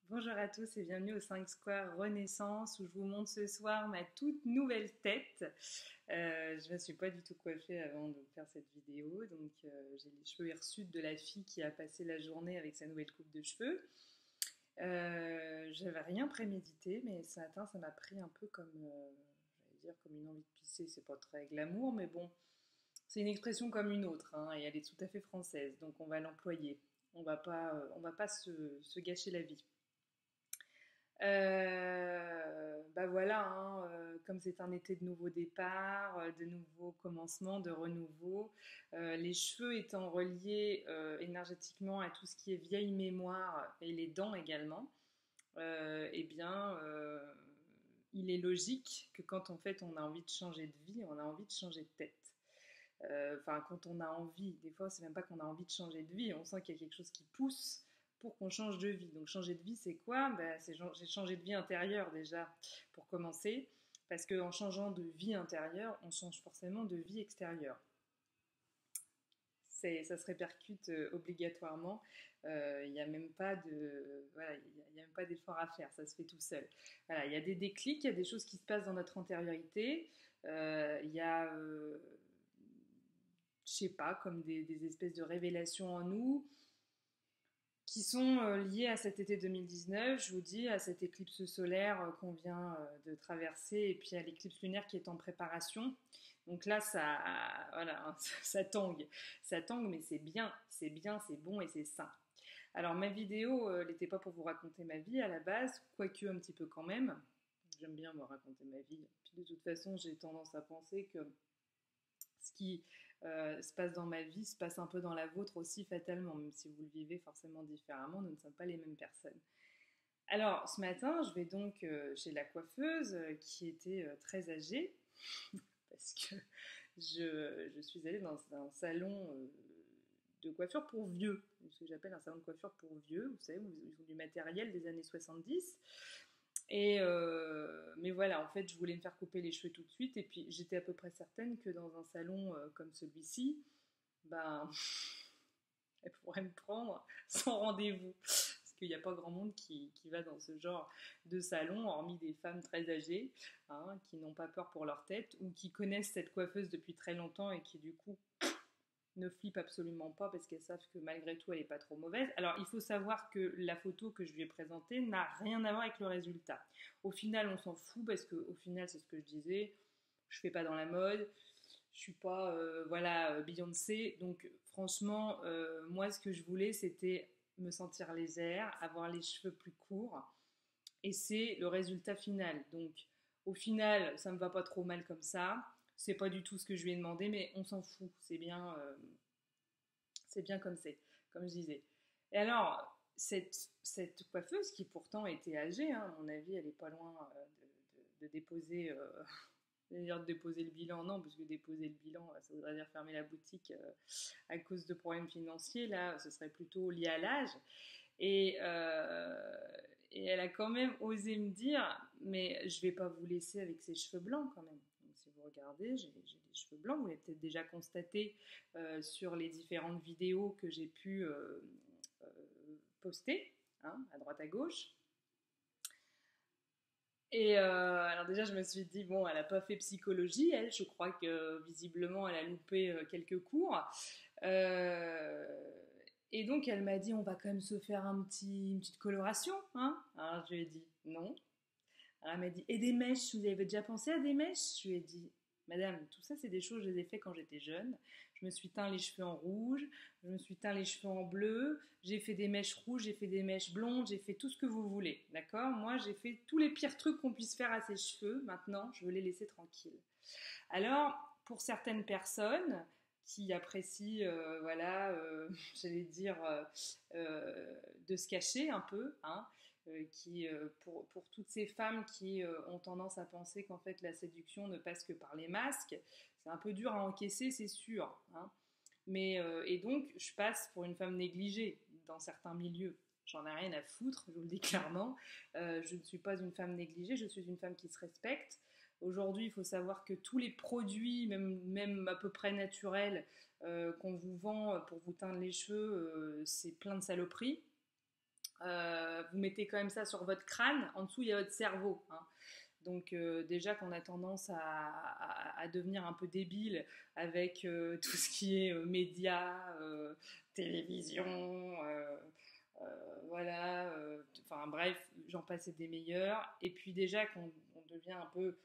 Bonjour à tous et bienvenue au 5 Square Renaissance où je vous montre ce soir ma toute nouvelle tête. Je ne me suis pas du tout coiffée avant de faire cette vidéo, donc j'ai les cheveux hirsutes de la fille qui a passé la journée avec sa nouvelle coupe de cheveux. J'avais rien prémédité, mais ce matin ça m'a pris un peu comme, j'allais dire comme une envie de pisser, c'est pas très glamour, mais bon, c'est une expression comme une autre, hein, et elle est tout à fait française, donc on va l'employer. On va pas se gâcher la vie. Bah voilà, hein, comme c'est un été de nouveaux départs, de nouveaux commencements, de renouveau, les cheveux étant reliés énergétiquement à tout ce qui est vieille mémoire et les dents également, eh bien, il est logique que quand en fait on a envie de changer de vie, on a envie de changer de tête. Enfin, quand on a envie, des fois, c'est même pas qu'on a envie de changer de vie, on sent qu'il y a quelque chose qui pousse pour qu'on change de vie. Donc, changer de vie, c'est quoi? Ben, j'ai changé de vie intérieure déjà, pour commencer, parce qu'en changeant de vie intérieure, on change forcément de vie extérieure. Ça se répercute obligatoirement. Il n'y a même pas de, voilà, il y a même pas d'effort à faire, ça se fait tout seul. Voilà, il y a des déclics, il y a des choses qui se passent dans notre antériorité. Il y a je sais pas, comme des espèces de révélations en nous qui sont liées à cet été 2019, je vous dis, à cette éclipse solaire qu'on vient de traverser et puis à l'éclipse lunaire qui est en préparation. Donc là, voilà, ça tangue, mais c'est bien, c'est bon et c'est sain. Alors ma vidéo, n'était pas pour vous raconter ma vie à la base, quoique un petit peu quand même. J'aime bien me raconter ma vie. Puis de toute façon, j'ai tendance à penser que ce qui se passe dans ma vie se passe un peu dans la vôtre aussi fatalement, même si vous le vivez forcément différemment, nous ne sommes pas les mêmes personnes. Alors ce matin, je vais donc chez la coiffeuse qui était très âgée, parce que je suis allée dans un salon de coiffure pour vieux, ce que j'appelle un salon de coiffure pour vieux, vous savez, où ils ont du matériel des années 70. Mais voilà, en fait, je voulais me faire couper les cheveux tout de suite. Et puis, j'étais à peu près certaine que dans un salon comme celui-ci, ben, elle pourrait me prendre sans rendez-vous. Parce qu'il n'y a pas grand monde qui va dans ce genre de salon, hormis des femmes très âgées, hein, qui n'ont pas peur pour leur tête, ou qui connaissent cette coiffeuse depuis très longtemps et qui, du coup, ne flippent absolument pas parce qu'elles savent que malgré tout elle n'est pas trop mauvaise. Alors il faut savoir que la photo que je lui ai présentée n'a rien à voir avec le résultat. Au final on s'en fout parce qu'au final c'est ce que je disais, je fais pas dans la mode, je suis pas voilà Beyoncé, donc franchement moi ce que je voulais c'était me sentir légère, avoir les cheveux plus courts et c'est le résultat final. Donc au final ça me va pas trop mal comme ça. C'est pas du tout ce que je lui ai demandé, mais on s'en fout. C'est bien comme c'est, comme je disais. Et alors, cette coiffeuse qui pourtant était âgée, hein, à mon avis, elle est pas loin de déposer, dire de déposer le bilan, non, parce que déposer le bilan, ça voudrait dire fermer la boutique à cause de problèmes financiers. Là, ce serait plutôt lié à l'âge. Et, euh, et elle a quand même osé me dire, mais je vais pas vous laisser avec ces cheveux blancs quand même. Donc, si vous regardez, j'ai des cheveux blancs, vous l'avez peut-être déjà constaté sur les différentes vidéos que j'ai pu euh, poster, hein, à droite à gauche. Et alors déjà, je me suis dit, bon, elle n'a pas fait psychologie, elle, je crois que visiblement, elle a loupé quelques cours. Euh, et donc, elle m'a dit, on va quand même se faire une petite coloration, hein. Alors, je lui ai dit, non. Alors, elle m'a dit, et des mèches, vous avez déjà pensé à des mèches? Je lui ai dit, madame, tout ça, c'est des choses que je les ai fait quand j'étais jeune. Je me suis teint les cheveux en rouge, je me suis teint les cheveux en bleu, j'ai fait des mèches rouges, j'ai fait des mèches blondes, j'ai fait tout ce que vous voulez, d'accord? Moi, j'ai fait tous les pires trucs qu'on puisse faire à ses cheveux. Maintenant, je veux les laisser tranquilles. Alors, pour certaines personnes qui apprécient, voilà, j'allais dire, de se cacher un peu, hein, pour toutes ces femmes qui ont tendance à penser qu'en fait la séduction ne passe que par les masques, c'est un peu dur à encaisser, c'est sûr, hein. Mais, et donc, je passe pour une femme négligée dans certains milieux. J'en ai rien à foutre, je vous le dis clairement. Je ne suis pas une femme négligée, je suis une femme qui se respecte. Aujourd'hui, il faut savoir que tous les produits, même à peu près naturels, qu'on vous vend pour vous teindre les cheveux, c'est plein de saloperies. vous mettez quand même ça sur votre crâne, en dessous il y a votre cerveau, hein. Donc déjà qu'on a tendance à devenir un peu débile avec tout ce qui est médias, télévision, voilà, enfin bref, j'en passais des meilleurs. Et puis déjà qu'on devient un peu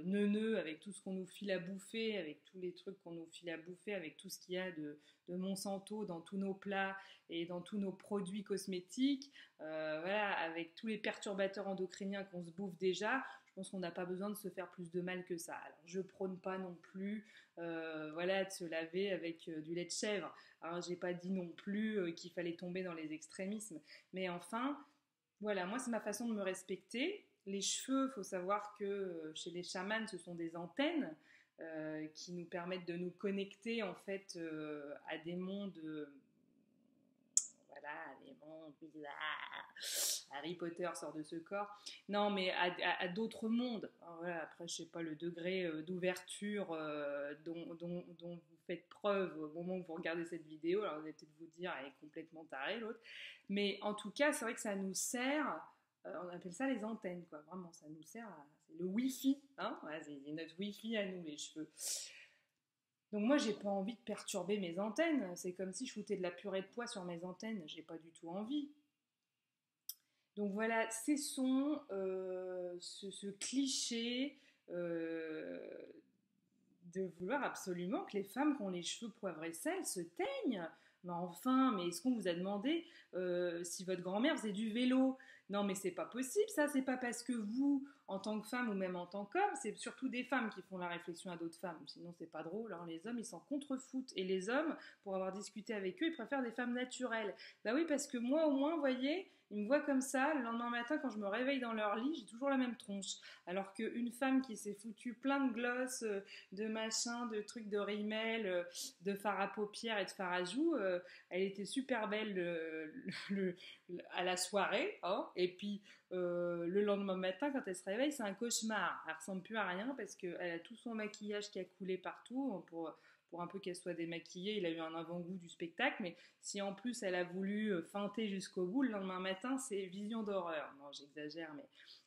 neuneux avec tout ce qu'on nous file à bouffer, avec tous les trucs qu'on nous file à bouffer, avec tout ce qu'il y a de Monsanto dans tous nos plats et dans tous nos produits cosmétiques, voilà, avec tous les perturbateurs endocriniens qu'on se bouffe déjà, je pense qu'on n'a pas besoin de se faire plus de mal que ça. Alors je prône pas non plus, voilà, de se laver avec du lait de chèvre. Alors j'ai pas dit non plus qu'il fallait tomber dans les extrémismes, mais enfin, voilà, moi c'est ma façon de me respecter. Les cheveux, il faut savoir que chez les chamans, ce sont des antennes qui nous permettent de nous connecter en fait à des mondes, voilà, les mondes bizarres. Harry Potter sort de ce corps. Non, mais à d'autres mondes. Alors, voilà, après, je sais pas le degré d'ouverture dont vous faites preuve au moment où vous regardez cette vidéo. Alors vous allez peut-être vous dire, elle est complètement tarée l'autre. Mais en tout cas, c'est vrai que ça nous sert. On appelle ça les antennes, quoi. Vraiment, ça nous sert. C'est le Wi-Fi, hein. Ouais, c'est notre Wi-Fi à nous, les cheveux. Donc moi, j'ai pas envie de perturber mes antennes. C'est comme si je foutais de la purée de pois sur mes antennes. J'ai pas du tout envie. Donc voilà, cessons ce cliché euh, de vouloir absolument que les femmes qui ont les cheveux poivre et sel se teignent. Mais enfin, mais est-ce qu'on vous a demandé si votre grand-mère faisait du vélo? Non, mais c'est pas possible, ça. C'est pas parce que vous, en tant que femme ou même en tant qu'homme, c'est surtout des femmes qui font la réflexion à d'autres femmes. Sinon, c'est pas drôle, hein. Les hommes, ils s'en contrefoutent. Et les hommes, pour avoir discuté avec eux, ils préfèrent des femmes naturelles. Bah oui, parce que moi, au moins, vous voyez, ils me voient comme ça. Le lendemain matin, quand je me réveille dans leur lit, j'ai toujours la même tronche. Alors qu'une femme qui s'est foutue plein de gloss, de machin, de trucs de rímel, de fard à paupières et de fard à joues, elle était super belle à la soirée, hein, et puis le lendemain matin, quand elle se réveille, c'est un cauchemar. Elle ressemble plus à rien parce qu'elle a tout son maquillage qui a coulé partout pour un peu qu'elle soit démaquillée. Il a eu un avant-goût du spectacle, mais si en plus elle a voulu feinter jusqu'au bout, le lendemain matin, c'est vision d'horreur. Non, j'exagère,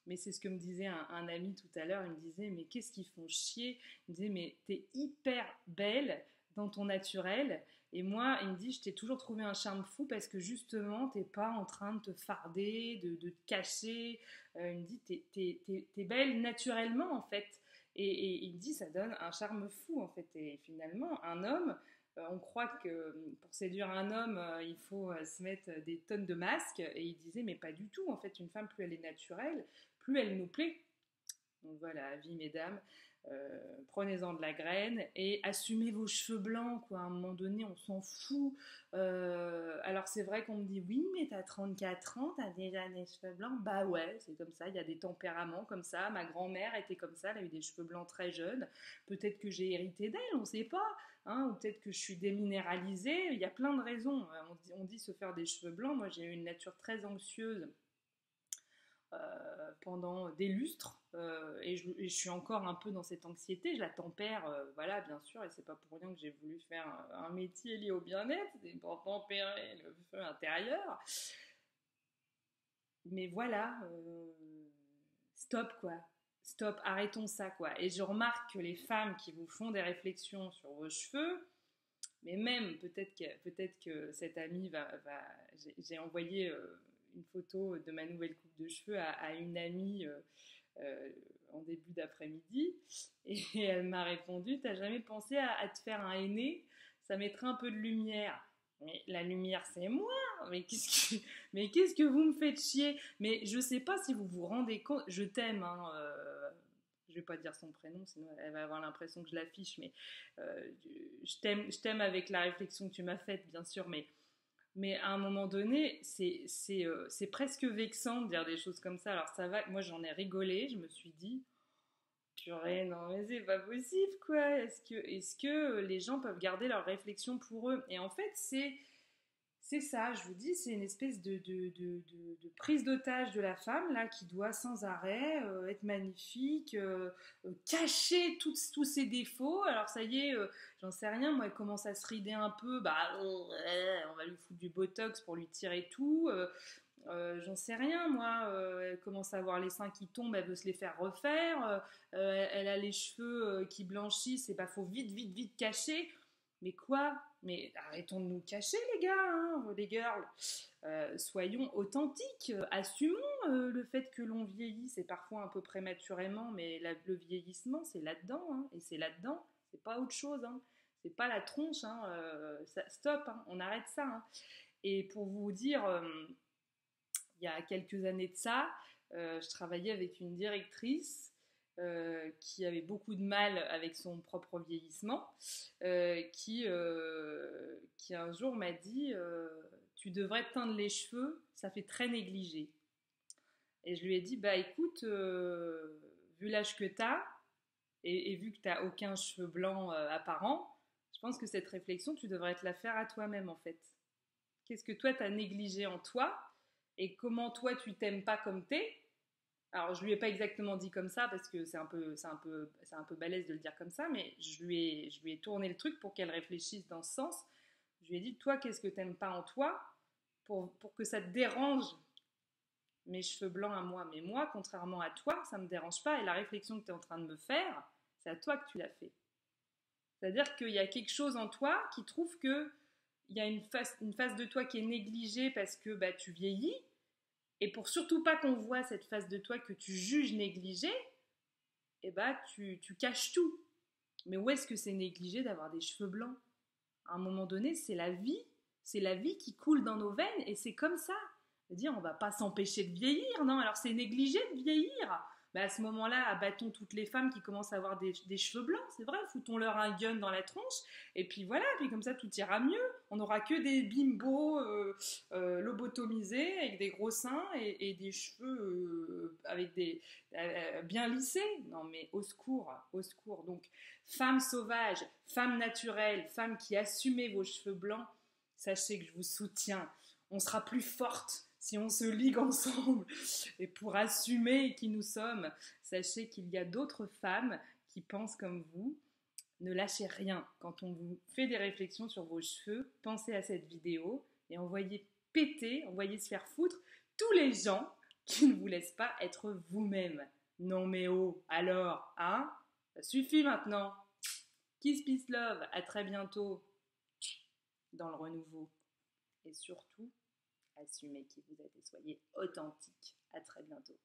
mais c'est ce que me disait un ami tout à l'heure. Il me disait, mais qu'est-ce qu'ils font chier? Il me disait, mais t'es hyper belle dans ton naturel. Et moi, il me dit, je t'ai toujours trouvé un charme fou parce que justement, t'es pas en train de te farder, de te cacher. Il me dit, t'es belle naturellement en fait. Et il me dit, ça donne un charme fou en fait. Et finalement, un homme, on croit que pour séduire un homme, il faut se mettre des tonnes de masques. Et il disait, mais pas du tout. En fait, une femme, plus elle est naturelle, plus elle nous plaît. Donc voilà, avis mesdames, prenez-en de la graine et assumez vos cheveux blancs, quoi. À un moment donné, on s'en fout. Alors c'est vrai qu'on me dit, oui, mais t'as 34 ans, t'as déjà des cheveux blancs. Bah ouais, c'est comme ça, il y a des tempéraments comme ça. Ma grand-mère était comme ça, elle a eu des cheveux blancs très jeunes. Peut-être que j'ai hérité d'elle, on ne sait pas. Hein, ou peut-être que je suis déminéralisée. Il y a plein de raisons. On dit se faire des cheveux blancs. Moi, j'ai eu une nature très anxieuse pendant des lustres et je suis encore un peu dans cette anxiété, je la tempère, voilà, bien sûr, et c'est pas pour rien que j'ai voulu faire un métier lié au bien-être, c'est pour tempérer le feu intérieur. Mais voilà, stop quoi, stop, arrêtons ça quoi. Et je remarque que les femmes qui vous font des réflexions sur vos cheveux, mais même peut-être que cette amie j'ai envoyé une photo de ma nouvelle coupe de cheveux à une amie en début d'après-midi et elle m'a répondu, t'as jamais pensé à te faire un henné? Ça mettrait un peu de lumière. Mais la lumière c'est moi. Mais qu'est-ce que vous me faites chier? Mais je sais pas si vous vous rendez compte, je t'aime, hein, je vais pas dire son prénom, sinon elle va avoir l'impression que je l'affiche, mais je t'aime avec la réflexion que tu m'as faite, bien sûr, mais à un moment donné, c'est presque vexant de dire des choses comme ça. Alors ça va, moi j'en ai rigolé, je me suis dit, purée, non mais c'est pas possible quoi, est-ce que les gens peuvent garder leurs réflexions pour eux? Et en fait, c'est ça, je vous dis, c'est une espèce de prise d'otage de la femme, là, qui doit sans arrêt être magnifique, cacher tous ses défauts. Alors ça y est, j'en sais rien, moi, elle commence à se rider un peu, bah, on va lui foutre du botox pour lui tirer tout. J'en sais rien, moi. Elle commence à avoir les seins qui tombent, elle veut se les faire refaire. Elle a les cheveux qui blanchissent, et bah faut vite, vite, vite cacher. Mais quoi? Mais arrêtons de nous cacher, les gars, hein, les girls. Soyons authentiques, assumons le fait que l'on vieillisse, et parfois un peu prématurément, mais le vieillissement, c'est là-dedans, hein, et c'est là-dedans, c'est pas autre chose, hein. C'est pas la tronche, hein, stop, hein, on arrête ça, hein. Et pour vous dire, il y a quelques années de ça, je travaillais avec une directrice qui avait beaucoup de mal avec son propre vieillissement, qui un jour m'a dit tu devrais te teindre les cheveux, ça fait très négligé. Et je lui ai dit bah écoute, vu l'âge que tu as, et vu que tu n'as aucun cheveu blanc apparent, je pense que cette réflexion, tu devrais te la faire à toi-même en fait. Qu'est-ce que toi, tu as négligé en toi et comment toi, tu t'aimes pas comme t'es. Alors, je lui ai pas exactement dit comme ça parce que c'est un peu balèze de le dire comme ça, mais je lui ai tourné le truc pour qu'elle réfléchisse dans ce sens. Je lui ai dit, toi, qu'est-ce que t'aimes pas en toi pour que ça te dérange mes cheveux blancs à moi. Mais moi, contrairement à toi, ça me dérange pas. Et la réflexion que tu es en train de me faire, c'est à toi que tu l'as fait. C'est-à-dire qu'il y a quelque chose en toi qui trouve que il y a une face de toi qui est négligée parce que bah, tu vieillis. Et pour surtout pas qu'on voit cette face de toi que tu juges négligée, eh bah, tu caches tout. Mais où est-ce que c'est négligé d'avoir des cheveux blancs? À un moment donné, c'est la vie qui coule dans nos veines et c'est comme ça. Dire, on va pas s'empêcher de vieillir, non? Alors c'est négligé de vieillir. Mais à ce moment-là, abattons toutes les femmes qui commencent à avoir des cheveux blancs, c'est vrai, foutons-leur un gun dans la tronche, et puis voilà, puis comme ça tout ira mieux. On n'aura que des bimbos lobotomisés avec des gros seins et des cheveux avec des bien lissés. Non mais au secours, au secours. Donc femmes sauvages, femmes naturelles, femmes qui assumez vos cheveux blancs, sachez que je vous soutiens. On sera plus forte si on se ligue ensemble. Et pour assumer qui nous sommes, sachez qu'il y a d'autres femmes qui pensent comme vous. Ne lâchez rien. Quand on vous fait des réflexions sur vos cheveux, pensez à cette vidéo et envoyez péter, envoyez se faire foutre tous les gens qui ne vous laissent pas être vous-même. Non mais oh, alors, hein? Ça suffit maintenant. Kiss, peace, love. À très bientôt dans le renouveau. Et surtout, assumez qui vous êtes et soyez authentique. À très bientôt.